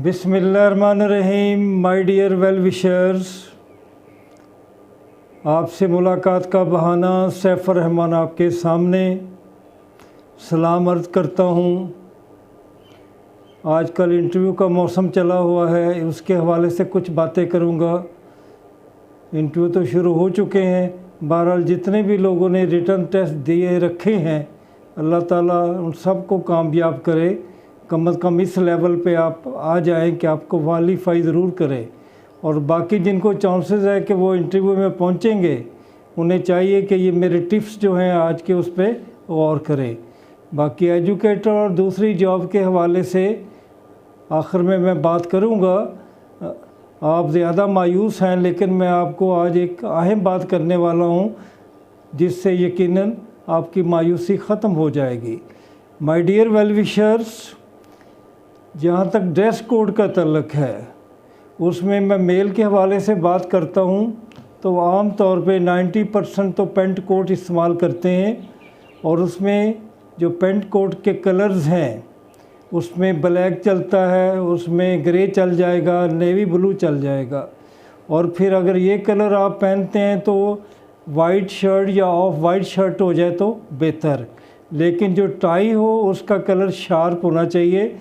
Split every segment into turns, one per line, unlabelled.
बिस्मिल्लाहिर्रहमानिर्रहीम। My dear well wishers, आपसे मुलाकात का बहाना सैफ रहमान आपके सामने सलाम अर्ज़ करता हूँ। आजकल इंटरव्यू का मौसम चला हुआ है, उसके हवाले से कुछ बातें करूँगा। इंटरव्यू तो शुरू हो चुके हैं। बहरहाल जितने भी लोगों ने रिटर्न टेस्ट दिए रखे हैं, अल्लाह ताला उन सबको कामयाब करे। कम अज़ कम इस लेवल पे आप आ जाएं कि आपको क्वालीफाई ज़रूर करें। और बाकी जिनको चांसेस है कि वो इंटरव्यू में पहुंचेंगे, उन्हें चाहिए कि ये मेरे टिप्स जो हैं आज के उस पर गौर करें। बाकी एजुकेटर और दूसरी जॉब के हवाले से आखिर में मैं बात करूंगा। आप ज़्यादा मायूस हैं, लेकिन मैं आपको आज एक अहम बात करने वाला हूं जिससे यकीनन आपकी मायूसी ख़त्म हो जाएगी। माय डियर वेल विशर्स, जहाँ तक ड्रेस कोड का तल्लक है, उसमें मैं मेल के हवाले से बात करता हूँ तो आम तौर पे 90% तो पेंट कोट इस्तेमाल करते हैं। और उसमें जो पेंट कोट के कलर्स हैं, उसमें ब्लैक चलता है, उसमें ग्रे चल जाएगा, नेवी ब्लू चल जाएगा। और फिर अगर ये कलर आप पहनते हैं तो वाइट शर्ट या ऑफ वाइट शर्ट हो जाए तो बेहतर। लेकिन जो टाई हो उसका कलर शार्प होना चाहिए,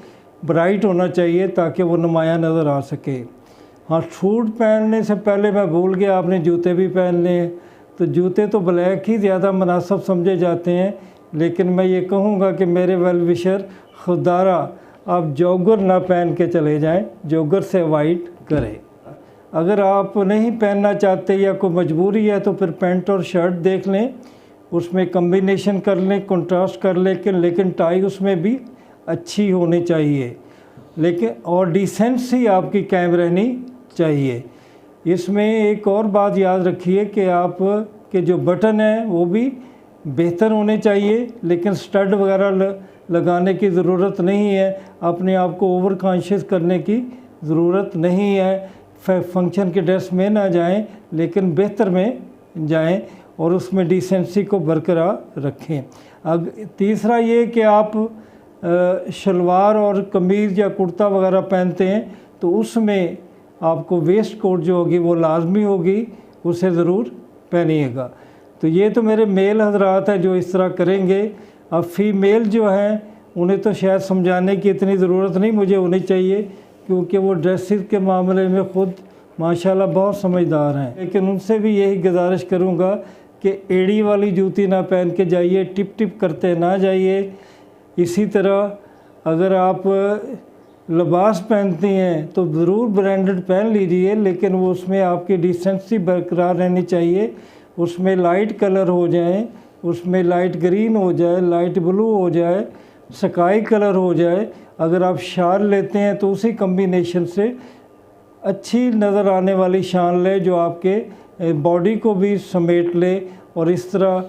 ब्राइट होना चाहिए, ताकि वो नुमाया नज़र आ सके। हाँ, शूट पहनने से पहले मैं भूल गया, आपने जूते भी पहनने हैं। तो जूते तो ब्लैक ही ज़्यादा मुनासिब समझे जाते हैं, लेकिन मैं ये कहूँगा कि मेरे वेल विशर, खुदारा आप जॉगर ना पहन के चले जाएं, जॉगर से अवॉइड करें। अगर आप नहीं पहनना चाहते या कोई मजबूरी है तो फिर पैंट और शर्ट देख लें, उसमें कम्बिनेशन कर लें, कंट्रास्ट कर लें, लेकिन टाई उसमें भी अच्छी होनी चाहिए। लेकिन और डिसेंसी आपकी कायम रहनी चाहिए। इसमें एक और बात याद रखिए कि आप के जो बटन हैं वो भी बेहतर होने चाहिए, लेकिन स्टड वगैरह लगाने की ज़रूरत नहीं है। अपने आप को ओवर कॉन्शियस करने की ज़रूरत नहीं है। फंक्शन के ड्रेस में ना जाएं, लेकिन बेहतर में जाएं और उसमें डिसेंसी को बरकरार रखें। अब तीसरा ये कि आप शलवार और कमीज़ या कुर्ता वगैरह पहनते हैं तो उसमें आपको वेस्ट कोट जो होगी वो लाजमी होगी, उसे ज़रूर पहनिएगा। तो ये तो मेरे मेल हजरात हैं जो इस तरह करेंगे। अब फीमेल जो हैं उन्हें तो शायद समझाने की इतनी ज़रूरत नहीं मुझे होनी चाहिए, क्योंकि वो ड्रेसेस के मामले में ख़ुद माशाल्लाह बहुत समझदार हैं। लेकिन उनसे भी यही गुजारिश करूँगा कि एड़ी वाली जूती ना पहन के जाइए, टिप टिप करते ना जाइए। इसी तरह अगर आप लिबास पहनती हैं तो ज़रूर ब्रांडेड पहन लीजिए, लेकिन वो उसमें आपकी डिसेंसी बरकरार रहनी चाहिए। उसमें लाइट कलर हो जाए, उसमें लाइट ग्रीन हो जाए, लाइट ब्लू हो जाए, स्काई कलर हो जाए। अगर आप शाल लेते हैं तो उसी कम्बिनेशन से अच्छी नज़र आने वाली शाल लें जो आपके बॉडी को भी समेट ले, और इस तरह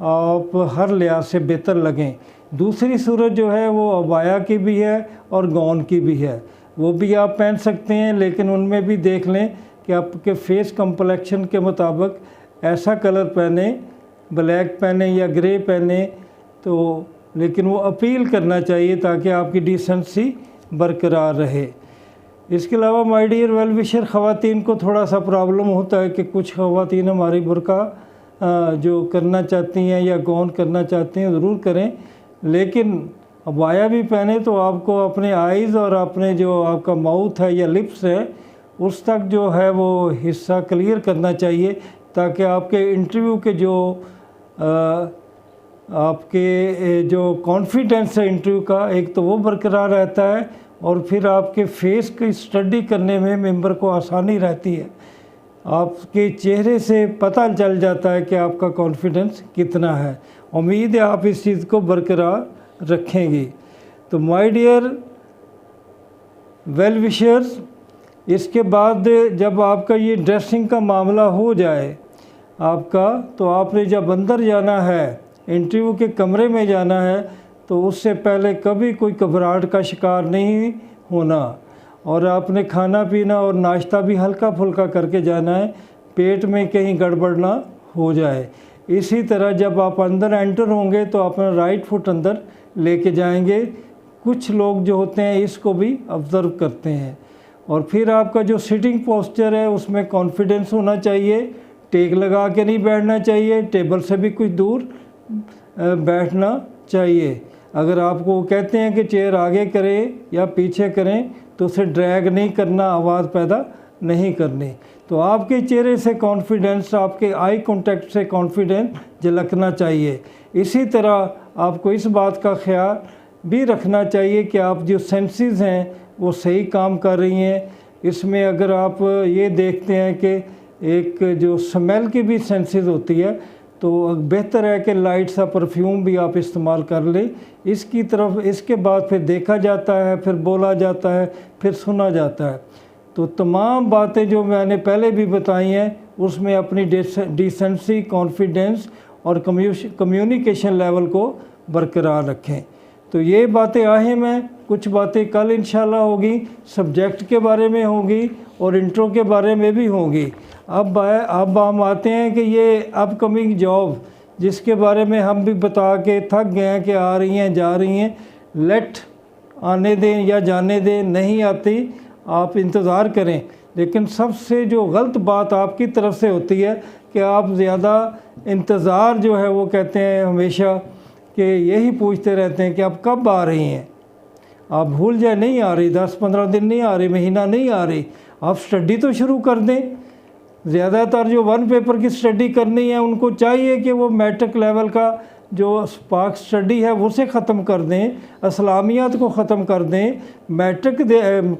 आप हर लिहाज से बेहतर लगें। दूसरी सूरत जो है वो अबाया की भी है और गाउन की भी है, वो भी आप पहन सकते हैं, लेकिन उनमें भी देख लें कि आपके फेस कम्प्लेक्शन के मुताबिक ऐसा कलर पहने, ब्लैक पहने या ग्रे पहने, तो लेकिन वो अपील करना चाहिए ताकि आपकी डिसेंसी बरकरार रहे। इसके अलावा माय डियर वेल विशर, ख़वातीन को थोड़ा सा प्रॉब्लम होता है कि कुछ ख़वातीन हमारी बुर्का जो करना चाहती हैं या गाउन करना चाहती हैं ज़रूर करें, लेकिन अबाया भी पहने तो आपको अपने आइज़ और अपने जो आपका माउथ है या लिप्स है उस तक जो है वो हिस्सा क्लियर करना चाहिए, ताकि आपके इंटरव्यू के जो आपके जो कॉन्फिडेंस है इंटरव्यू का, एक तो वो बरकरार रहता है, और फिर आपके फेस की स्टडी करने में मेंबर को आसानी रहती है। आपके चेहरे से पता चल जाता है कि आपका कॉन्फिडेंस कितना है। उम्मीद है आप इस चीज़ को बरकरार रखेंगी। तो माय डियर वेल विशर्स, इसके बाद जब आपका ये ड्रेसिंग का मामला हो जाए आपका, तो आपने जब अंदर जाना है, इंटरव्यू के कमरे में जाना है, तो उससे पहले कभी कोई घबराहट का शिकार नहीं होना, और आपने खाना पीना और नाश्ता भी हल्का फुल्का करके जाना है, पेट में कहीं गड़बड़ ना हो जाए। इसी तरह जब आप अंदर एंटर होंगे तो अपना राइट फुट अंदर लेके जाएंगे कुछ लोग जो होते हैं इसको भी ऑब्ज़र्व करते हैं। और फिर आपका जो सिटिंग पोस्चर है उसमें कॉन्फिडेंस होना चाहिए, टेक लगा के नहीं बैठना चाहिए, टेबल से भी कुछ दूर बैठना चाहिए। अगर आपको कहते हैं कि चेयर आगे करें या पीछे करें तो उसे ड्रैग नहीं करना, आवाज़ पैदा नहीं करनी। तो आपके चेहरे से कॉन्फिडेंस, आपके आई कांटेक्ट से कॉन्फिडेंस झलकना चाहिए। इसी तरह आपको इस बात का ख्याल भी रखना चाहिए कि आप जो सेंसेस हैं वो सही काम कर रही हैं। इसमें अगर आप ये देखते हैं कि एक जो स्मेल की भी सेंसेस होती है तो बेहतर है कि लाइट सा परफ्यूम भी आप इस्तेमाल कर लें। इसकी तरफ इसके बाद फिर देखा जाता है, फिर बोला जाता है, फिर सुना जाता है। तो तमाम बातें जो मैंने पहले भी बताई हैं उसमें अपनी डिसेंसी, कॉन्फिडेंस और कम्युनिकेशन लेवल को बरकरार रखें। तो ये बातें अहम हैं। कुछ बातें कल इंशाल्लाह होगी, सब्जेक्ट के बारे में होगी और इंट्रो के बारे में भी होगी। अब हम आते हैं कि ये अपकमिंग जॉब जिसके बारे में हम भी बता के थक गए हैं कि आ रही हैं, जा रही हैं। लेट आने दें या जाने दें, नहीं आती आप इंतज़ार करें। लेकिन सबसे जो गलत बात आपकी तरफ से होती है कि आप ज़्यादा इंतज़ार जो है वो कहते हैं हमेशा कि यही पूछते रहते हैं कि आप कब आ रही हैं। आप भूल जाए नहीं आ रही, 10-15 दिन नहीं आ रही, महीना नहीं आ रही, आप स्टडी तो शुरू कर दें। ज़्यादातर जो वन पेपर की स्टडी करनी है उनको चाहिए कि वो मैट्रिक लेवल का जो स्पार्क स्टडी है उसे ख़त्म कर दें, इस्लामियात को ख़त्म कर दें, मैट्रिक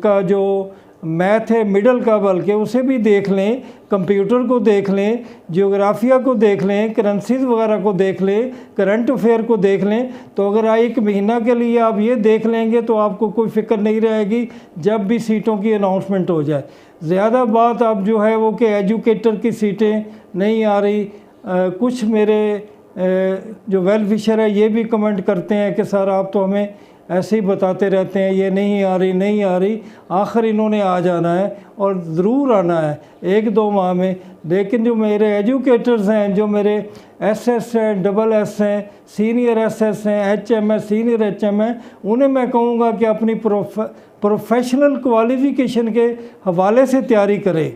का जो मैथ है मिडल का बल्कि उसे भी देख लें, कंप्यूटर को देख लें, जियोग्राफिया को देख लें, करेंसीज वगैरह को देख लें, करंट अफेयर को देख लें। तो अगर एक महीना के लिए आप ये देख लेंगे तो आपको कोई फ़िक्र नहीं रहेगी जब भी सीटों की अनाउंसमेंट हो जाए। ज़्यादा बात अब जो है वो कि एजुकेटर की सीटें नहीं आ रही। कुछ मेरे जो वेल विशर है ये भी कमेंट करते हैं कि सर आप तो हमें ऐसे ही बताते रहते हैं, ये नहीं आ रही, नहीं आ रही। आखिर इन्होंने आ जाना है और ज़रूर आना है 1-2 माह में। लेकिन जो मेरे एजुकेटर्स हैं, जो मेरे SS हैं, SS हैं, सीनियर SS हैं, HM है, सीनियर HM हैं, उन्हें मैं कहूँगा कि अपनी प्रोफेशनल क्वालिफ़िकेशन के हवाले से तैयारी करें।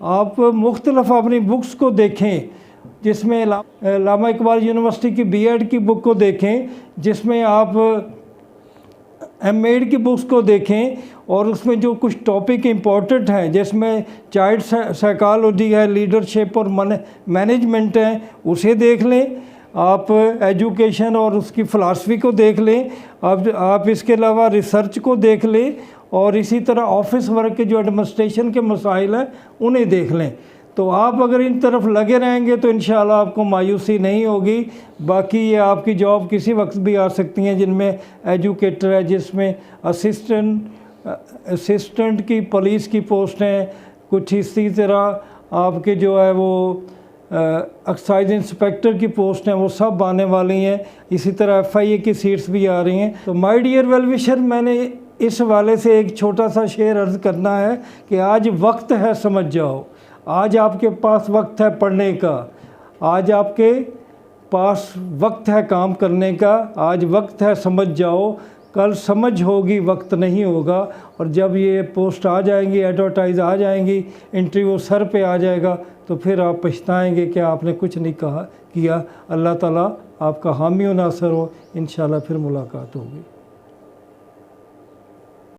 आप मुख्तलिफ अपनी बुक्स को देखें, जिसमें अल्लामा इकबाल यूनिवर्सिटी की BEd की बुक को देखें, जिसमें आप MEd की बुक्स को देखें और उसमें जो कुछ टॉपिक इम्पोर्टेंट हैं जिसमें चाइल्ड साइकोलॉजी है, लीडरशिप और मैनेजमेंट है, उसे देख लें। आप एजुकेशन और उसकी फ़िलासफ़ी को देख लें। आप इसके अलावा रिसर्च को देख लें और इसी तरह ऑफिस वर्क के जो एडमिनिस्ट्रेशन के मसाइल हैं उन्हें देख लें। तो आप अगर इन तरफ लगे रहेंगे तो इंशाल्लाह आपको मायूसी नहीं होगी। बाकी ये आपकी जॉब किसी वक्त भी आ सकती हैं, जिनमें एजुकेटर है, जिसमें असिस्टेंट की पुलिस की पोस्ट हैं, कुछ इसी तरह आपके जो है वो एक्साइज इंस्पेक्टर की पोस्ट हैं, वो सब आने वाली हैं। इसी तरह FIA की सीट्स भी आ रही हैं। तो माय डियर वेल विशर, मैंने इस हवाले से एक छोटा सा शेर अर्ज़ करना है कि आज वक्त है समझ जाओ। आज आपके पास वक्त है पढ़ने का, आज आपके पास वक्त है काम करने का, आज वक्त है समझ जाओ। कल समझ होगी, वक्त नहीं होगा। और जब ये पोस्ट आ जाएंगी, एडवर्टाइज आ जाएंगी, इंटरव्यू सर पे आ जाएगा, तो फिर आप पछताएंगे कि आपने कुछ नहीं किया। अल्लाह ताला आपका हामी व नासर हो। इंशाल्लाह फिर मुलाकात होगी।